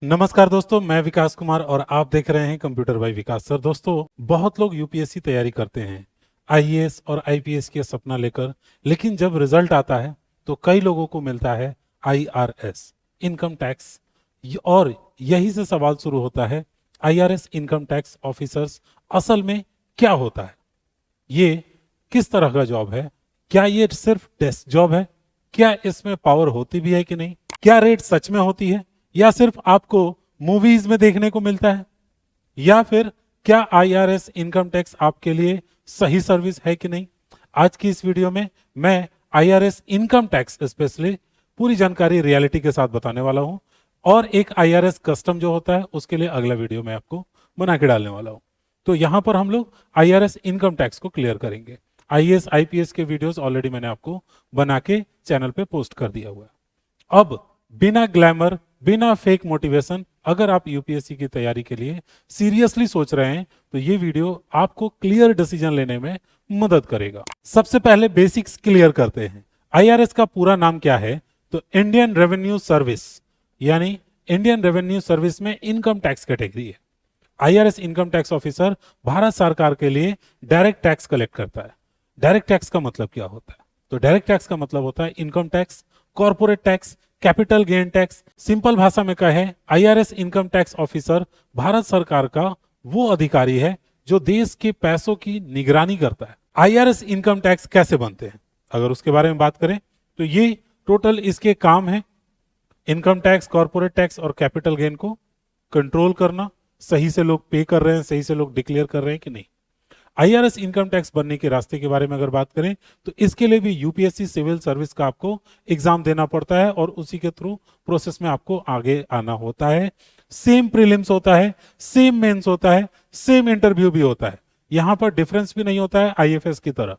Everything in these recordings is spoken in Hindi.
नमस्कार दोस्तों, मैं विकास कुमार और आप देख रहे हैं कंप्यूटर बाय विकास सर। दोस्तों, बहुत लोग यूपीएससी तैयारी करते हैं, आईएएस और आईपीएस के सपना लेकर, लेकिन जब रिजल्ट आता है तो कई लोगों को मिलता है आईआरएस, इनकम टैक्स। और यही से सवाल शुरू होता है, आईआरएस इनकम टैक्स ऑफिसर्स असल में क्या होता है? ये किस तरह का जॉब है? क्या ये सिर्फ डेस्क जॉब है? क्या इसमें पावर होती भी है कि नहीं? क्या रेट सच में होती है या सिर्फ आपको मूवीज में देखने को मिलता है? या फिर क्या आईआरएस इनकम टैक्स आपके लिए सही सर्विस है कि नहीं? आज की इस वीडियो में मैं आईआरएस इनकम टैक्स स्पेशली पूरी जानकारी रियलिटी के साथ बताने वाला हूं, और एक आईआरएस कस्टम जो होता है उसके लिए अगला वीडियो मैं आपको बना के डालने वाला हूं। तो यहां पर हम लोग आईआरएस इनकम टैक्स को क्लियर करेंगे। आईएएस आईपीएस के वीडियोस ऑलरेडी मैंने आपको बना के चैनल पे पोस्ट कर दिया हुआ है। अब बिना ग्लैमर, बिना फेक मोटिवेशन, अगर आप यूपीएससी की तैयारी के लिए सीरियसली सोच रहे हैं तो ये वीडियो आपको क्लियर डिसीजन लेने में मदद करेगा। सबसे पहले बेसिक्स क्लियर करते हैं। आईआरएस का पूरा नाम क्या है? तो इंडियन रेवेन्यू सर्विस, यानी इंडियन रेवेन्यू सर्विस में इनकम टैक्स कैटेगरी है। IRS income tax officer Bharat सरकार के लिए डायरेक्ट टैक्स कलेक्ट करता है। डायरेक्ट टैक्स का मतलब क्या होता है? तो डायरेक्ट टैक्स का मतलब होता है income tax, corporate tax, capital gain tax. Simple भाषा में कहे, IRS income tax officer Bharat सरकार का वो अधिकारी है जो देश के पैसों की निगरानी करता है। आईआरएस इनकम टैक्स कैसे बनते हैं, अगर उसके बारे में बात करें तो ये टोटल इसके काम है: इनकम टैक्स, कॉर्पोरेट टैक्स और कैपिटल गेन को कंट्रोल करना। सही से लोग पे कर रहे हैं, सही से लोग डिक्लेयर कर रहे हैं कि नहीं। आईआरएस इनकम टैक्स बनने के रास्ते के बारे में अगर बात करें तो इसके लिए भी यूपीएससी सिविल सर्विस का आपको एग्जाम देना पड़ता है और उसी के थ्रू प्रोसेस में आपको आगे आना होता है। सेम प्रीलिम्स होता है, सेम मेंस होता है, सेम इंटरव्यू भी होता है। यहां पर डिफरेंस भी नहीं होता है आईएफएस की तरह,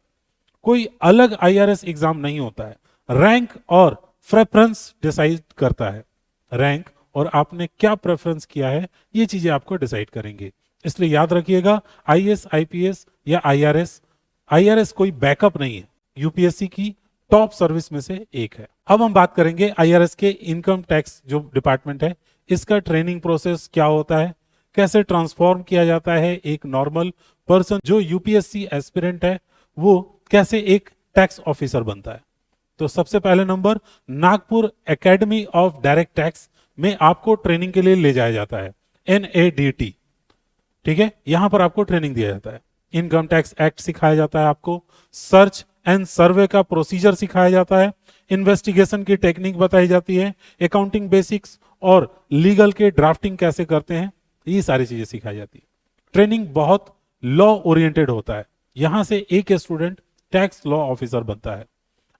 कोई अलग आईआरएस एग्जाम नहीं होता है। रैंक और प्रेफरेंस डिसाइड करता है। रैंक और आपने क्या प्रेफरेंस किया है, ये चीजें आपको डिसाइड करेंगे। इसलिए याद रखिएगा, आईएएस, आईपीएस या आईआरएस, आईआरएस कोई बैकअप नहीं है, यूपीएससी की टॉप सर्विस में से एक है। अब हम बात करेंगे आईआरएस के इनकम टैक्स जो डिपार्टमेंट है, इसका ट्रेनिंग प्रोसेस क्या होता है, कैसे ट्रांसफॉर्म किया जाता है एक नॉर्मल पर्सन जो यूपीएससी एस्पिरेंट है वो कैसे एक टैक्स ऑफिसर बनता है। तो सबसे पहले number, Nagpur academy of direct tax में आपको ट्रेनिंग के लिए ले जाया जाता है, NADT। ठीक है, यहां पर आपको ट्रेनिंग दिया जाता है। इनकम टैक्स एक्ट सिखाया जाता है आपको, सर्च एंड सर्वे का प्रोसीजर सिखाया जाता है, इन्वेस्टिगेशन की टेक्निक बताई जाती है, अकाउंटिंग बेसिक्स और लीगल के ड्राफ्टिंग कैसे करते हैं, ये सारी चीजें सिखाई जाती है। ट्रेनिंग बहुत लॉ ओरिएंटेड होता है। यहां से एक स्टूडेंट टैक्स लॉ ऑफिसर बनता है।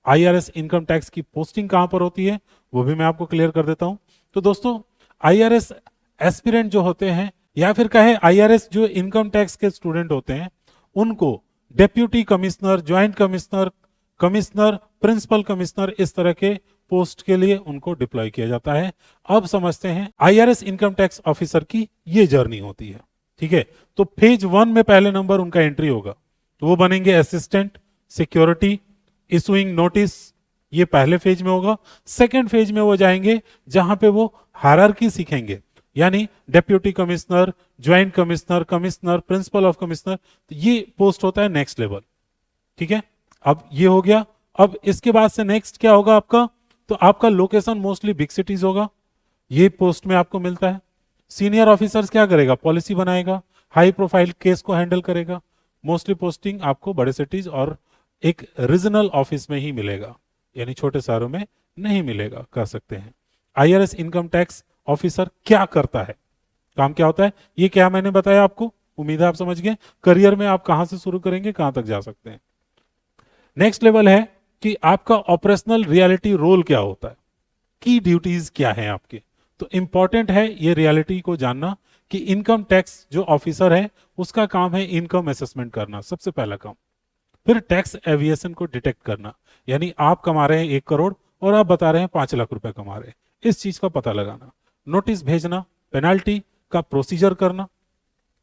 आईआरएस इनकम टैक्स की पोस्टिंग कहां पर होती है वो भी मैं आपको क्लियर कर देता हूं। तो दोस्तों, आईआरएस एस्पिरेंट जो होते हैं या फिर कहे आईआरएस जो इनकम टैक्स के स्टूडेंट होते हैं, उनको deputy commissioner, joint commissioner, commissioner, principal commissioner, इस तरह के पोस्ट के लिए उनको डिप्लॉय किया जाता है। अब समझते हैं आईआरएस इनकम टैक्स ऑफिसर की ये जर्नी होती है। ठीक है, तो फेज 1 में पहले नंबर उनका एंट्री होगा, तो वो बनेंगे असिस्टेंट सिक्योरिटी इशुइंग नोटिस, ये पहले फेज में होगा। सेकेंड फेज में वो जाएंगे जहां पे वो हायरार्की सीखेंगे, यानी deputy commissioner, joint commissioner, commissioner, principle of commissioner, तो ये पोस्ट होता है नेक्स्ट लेवल। ठीक है, अब ये हो गया। अब इसके बाद से नेक्स्ट क्या होगा आपका? तो आपका लोकेशन मोस्टली बिग सिटीज होगा, ये पोस्ट में आपको मिलता है। सीनियर ऑफिसर्स क्या करेगा? पॉलिसी बनाएगा, हाई प्रोफाइल केस को हैंडल करेगा। मोस्टली पोस्टिंग आपको बड़े सिटीज और एक रीजनल ऑफिस में ही मिलेगा, यानी छोटे शहरों में नहीं मिलेगा, कह सकते हैं। आईआरएस इनकम टैक्स ऑफिसर क्या करता है, काम क्या होता है, ये क्या मैंने बताया आपको, उम्मीद है आप समझ गए। करियर में आप कहां से शुरू करेंगे, कहां तक जा सकते हैं। नेक्स्ट लेवल है कि आपका ऑपरेशनल रियलिटी रोल क्या होता है, की ड्यूटीज क्या है आपके। तो इंपॉर्टेंट है ये रियलिटी को जानना कि इनकम टैक्स जो ऑफिसर है उसका काम है इनकम असेसमेंट करना, सबसे पहला काम। फिर टैक्स एविएशन को डिटेक्ट करना, यानी आप कमा रहे हैं 1 करोड़ और आप बता रहे हैं 5 लाख रुपए कमा रहे हैं, इस चीज का पता लगाना। नोटिस भेजना, पेनाल्टी का प्रोसीजर करना,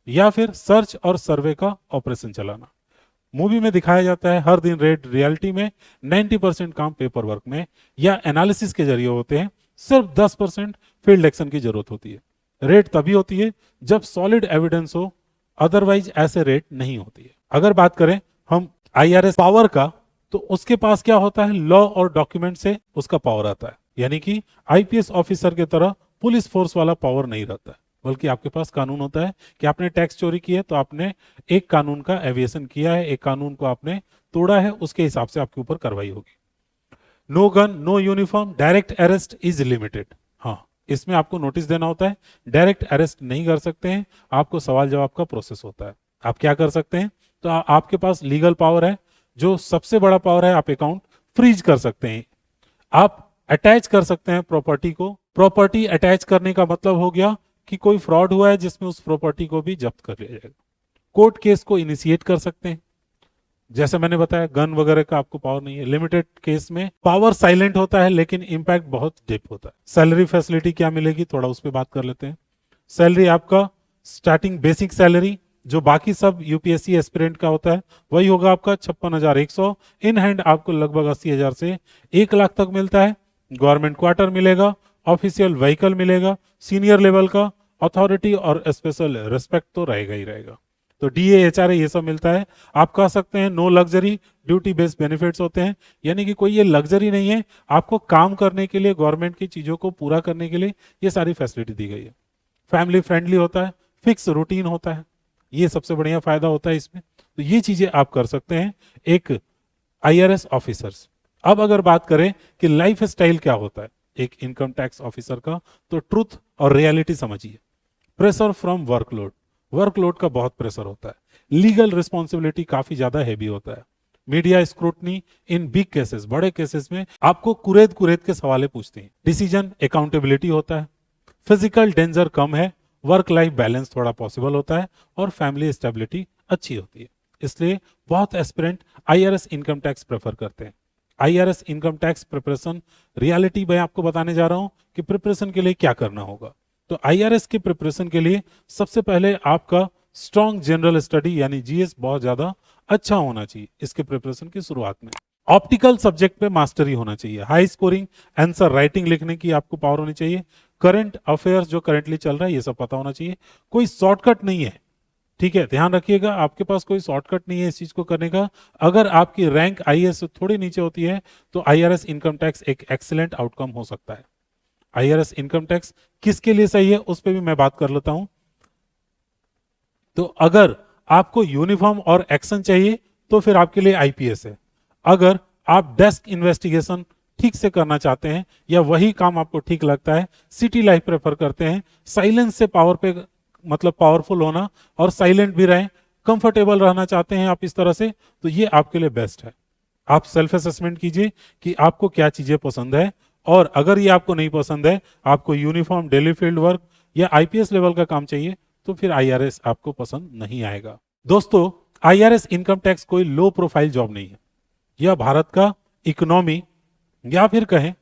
या फिर सर्च और सर्वे का ऑपरेशन चलाना। मूवी में दिखाया जाता है हर दिन रेड, रियलिटी में 90% काम पेपर वर्क में या एनालिसिस के जरिए होते हैं, सिर्फ 10% फील्ड एक्शन की जरूरत होती है। रेड तभी होती है जब सॉलिड एविडेंस हो, अदरवाइज ऐसे रेड नहीं होती है। अगर बात करें हम आईआरएस पावर का, तो उसके पास क्या होता है, लॉ और डॉक्यूमेंट से उसका पावर आता है। यानी कि आईपीएस ऑफिसर की तरह पुलिस फोर्स वाला पावर नहीं रहता है, बल्कि आपके पास कानून होता है कि आपने टैक्स चोरी किया तो आपने एक कानून का एविएशन किया है, एक कानून को आपने तोड़ा है, उसके हिसाब से आपके ऊपर कार्रवाई होगी। No gun, no uniform, direct arrest is limited. हाँ, इसमें आपको नोटिस देना होता है, डायरेक्ट अरेस्ट नहीं कर सकते हैं, आपको सवाल जवाब का प्रोसेस होता है। आप क्या कर सकते हैं, तो आपके पास लीगल पावर है, जो सबसे बड़ा पावर है, आप अकाउंट फ्रीज कर सकते हैं, आप अटैच कर सकते हैं प्रॉपर्टी को। प्रॉपर्टी अटैच करने का मतलब हो गया कि कोई फ्रॉड हुआ है जिसमें उस प्रॉपर्टी को भी जब्त कर लिया जाएगा। कोर्ट केस को इनिशिएट कर सकते हैं, जैसे मैंने बताया गन वगैरह का आपको पावर नहीं है। लिमिटेड केस में पावर साइलेंट होता है लेकिन इंपैक्ट बहुत डीप होता है। सैलरी फैसिलिटी क्या मिलेगी, थोड़ा उस पर बात कर लेते हैं। सैलरी आपका स्टार्टिंग बेसिक सैलरी जो बाकी सब यूपीएससी एस्पिरेंट का होता है वही होगा आपका 56,100। इन हैंड आपको लगभग 80,000 से 1 लाख तक मिलता है। गवर्नमेंट क्वार्टर मिलेगा, ऑफिशियल व्हीकल मिलेगा, सीनियर लेवल का अथॉरिटी और स्पेशल रिस्पेक्ट तो रहेगा ही रहेगा। तो डीए एचआरए ये सब मिलता है। आप कह सकते हैं no luxury duty based benefits होते हैं, यानी कि कोई ये लग्जरी नहीं है, आपको काम करने के लिए, गवर्नमेंट की चीजों को पूरा करने के लिए ये सारी फैसिलिटी दी गई है। फैमिली फ्रेंडली होता है, फिक्स रूटीन होता है, ये सबसे बढ़िया फायदा होता है इसमें। तो ये चीजें आप कर सकते हैं एक आईआरएस ऑफिसर्स। अब अगर बात करें कि लाइफ स्टाइल क्या होता है एक इनकम टैक्स ऑफिसर का, तो ट्रुथ और रियलिटी समझिए। प्रेशर फ्रॉम वर्कलोड, वर्कलोड का बहुत प्रेशर होता है। लीगल रिस्पॉन्सिबिलिटी काफी ज्यादा हैवी होता है। Media scrutiny in big cases, बड़े केसेस में आपको कुरेद कुरेद के सवाले पूछते हैं। डिसीजन अकाउंटेबिलिटी होता है। फिजिकल डेंजर कम है, वर्क लाइफ बैलेंस थोड़ा पॉसिबल होता है, और फैमिली स्टेबिलिटी अच्छी होती है। इसलिए बहुत aspirant IRS income tax prefer करते हैं। IRS income tax preparation reality मैं आपको बताने जा रहा हूं कि प्रिपरेशन के लिए क्या करना होगा। तो आईआरएस के प्रिपरेशन के लिए सबसे पहले आपका स्ट्रॉन्ग जनरल स्टडी यानी जीएस बहुत ज्यादा अच्छा होना चाहिए इसके प्रिपरेशन की शुरुआत में। ऑप्टिकल सब्जेक्ट पे मास्टरी होना चाहिए। हाई स्कोरिंग आंसर राइटिंग लिखने की आपको पावर होनी चाहिए। करंट अफेयर्स जो करंटली चल रहा है ये सब पता होना चाहिए। कोई शॉर्टकट नहीं है, ठीक है, ध्यान रखिएगा, आपके पास कोई शॉर्टकट नहीं है इस चीज को करने का। अगर आपकी रैंक आईएएस से थोड़ी नीचे होती है तो आईआरएस इनकम टैक्स एक एक्सीलेंट आउटकम हो सकता है। आईआरएस इनकम टैक्स किसके लिए सही है उस पर भी मैं बात कर लेता हूं। तो अगर आपको यूनिफॉर्म और एक्शन चाहिए तो फिर आपके लिए आईपीएस है। अगर आप डेस्क इन्वेस्टिगेशन ठीक से करना चाहते हैं या वही काम आपको ठीक लगता है, सिटी लाइफ प्रेफर करते हैं, साइलेंस से पावर पे मतलब पावरफुल होना और साइलेंट भी रहें, कंफर्टेबल रहना चाहते हैं आप इस तरह से, तो ये आपके लिए बेस्ट है। आप सेल्फ असेसमेंट कीजिए कि आपको क्या चीजें पसंद है, और अगर ये आपको नहीं पसंद है, आपको यूनिफॉर्म डेली फील्ड वर्क या आईपीएस लेवल का काम चाहिए, तो फिर आईआरएस आपको पसंद नहीं आएगा। दोस्तों, आईआरएस इनकम टैक्स कोई लो प्रोफाइल जॉब नहीं है। यह भारत का इकोनॉमी या फिर कहें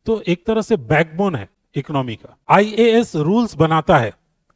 तो एक तरह से बैकबोन है इकोनॉमी का। आईएएस रूल्स बनाता है,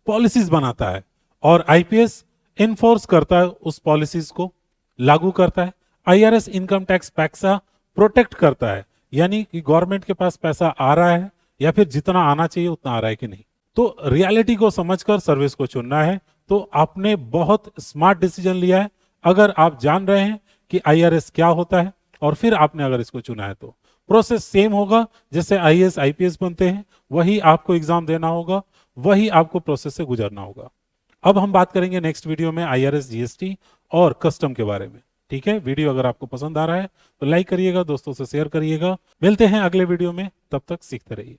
पॉलिसीज बनाता है, और आईपीएस इन्फोर्स करता है, उस पॉलिसीज को लागू करता है। आईआरएस इनकम टैक्स पैसा प्रोटेक्ट करता है, यानी कि गवर्नमेंट के पास पैसा आ रहा है या फिर जितना आना चाहिए उतना आ रहा है कि नहीं। तो रियलिटी को समझकर सर्विस को चुनना है। तो आपने बहुत स्मार्ट डिसीजन लिया है अगर आप जान रहे हैं कि आईआरएस क्या होता है, और फिर आपने अगर इसको चुना है तो प्रोसेस सेम होगा। जैसे आईएएस आईपीएस बनते हैं वही आपको एग्जाम देना होगा, वही आपको प्रोसेस से गुजरना होगा। अब हम बात करेंगे नेक्स्ट वीडियो में आईआरएस, जीएसटी और कस्टम के बारे में। ठीक है, वीडियो अगर आपको पसंद आ रहा है तो लाइक करिएगा, दोस्तों से शेयर करिएगा। मिलते हैं अगले वीडियो में, तब तक सीखते रहिए।